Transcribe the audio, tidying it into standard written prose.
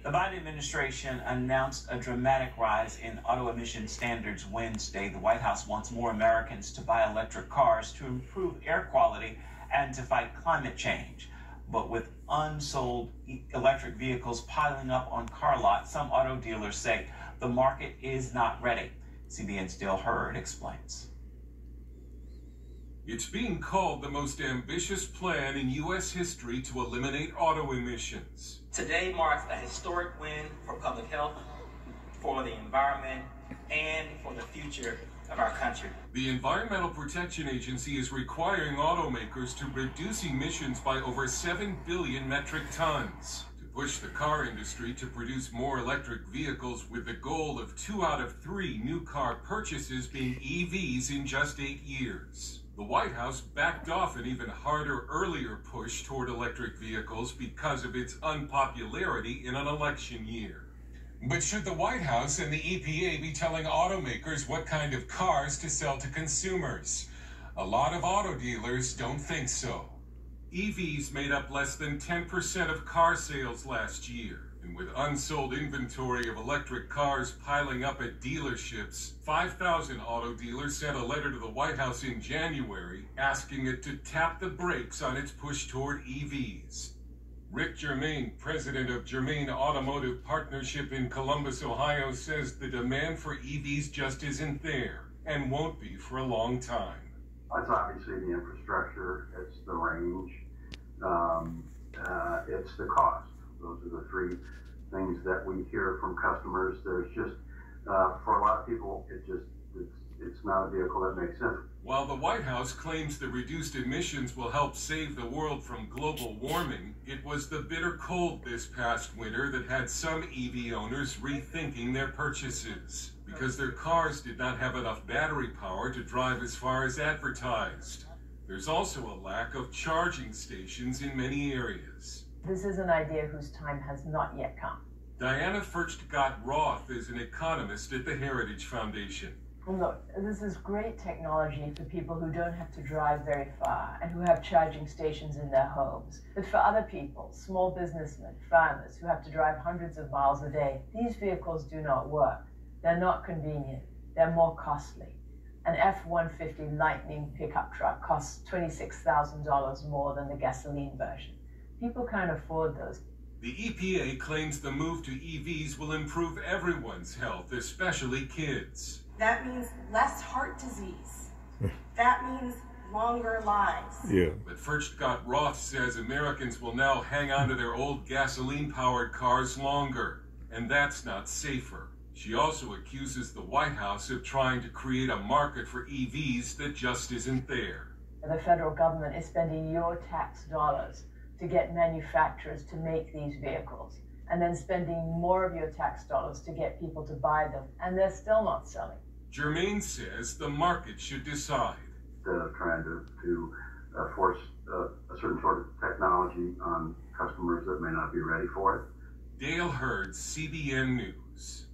The Biden administration announced a dramatic rise in auto emission standards Wednesday. The White House wants more Americans to buy electric cars to improve air quality and to fight climate change. But with unsold electric vehicles piling up on car lots, some auto dealers say the market is not ready. CBN's Dale Hurd explains. It's being called the most ambitious plan in U.S. history to eliminate auto emissions. Today marks a historic win for public health, for the environment, and for the future of our country. The Environmental Protection Agency is requiring automakers to reduce emissions by over 7 billion metric tons to push the car industry to produce more electric vehicles, with the goal of 2 out of 3 new car purchases being EVs in just 8 years. The White House backed off an even harder earlier push toward electric vehicles because of its unpopularity in an election year. But should the White House and the EPA be telling automakers what kind of cars to sell to consumers? A lot of auto dealers don't think so. EVs made up less than 10% of car sales last year. And with unsold inventory of electric cars piling up at dealerships, 5,000 auto dealers sent a letter to the White House in January asking it to tap the brakes on its push toward EVs. Rick Germain, president of Germain Automotive Partnership in Columbus, Ohio, says the demand for EVs just isn't there and won't be for a long time. It's obviously the infrastructure, it's the range, it's the cost. Those are the 3 things that we hear from customers. There's just, for a lot of people, it's not a vehicle that makes sense. While the White House claims the reduced emissions will help save the world from global warming, it was the bitter cold this past winter that had some EV owners rethinking their purchases because their cars did not have enough battery power to drive as far as advertised. There's also a lack of charging stations in many areas. This is an idea whose time has not yet come. Diana Furchtgott-Roth is an economist at the Heritage Foundation. And look, this is great technology for people who don't have to drive very far and who have charging stations in their homes. But for other people, small businessmen, farmers who have to drive hundreds of miles a day, these vehicles do not work. They're not convenient. They're more costly. An F-150 Lightning pickup truck costs $26,000 more than the gasoline version. People can't afford those. The EPA claims the move to EVs will improve everyone's health, especially kids. That means less heart disease. That means longer lives. Yeah. But Furchtgott-Roth says Americans will now hang on to their old gasoline-powered cars longer, and that's not safer. She also accuses the White House of trying to create a market for EVs that just isn't there. The federal government is spending your tax dollars to get manufacturers to make these vehicles, and then spending more of your tax dollars to get people to buy them, and they're still not selling. Germain says the market should decide. Instead of trying to force a certain sort of technology on customers that may not be ready for it. Dale Hurd, CBN News.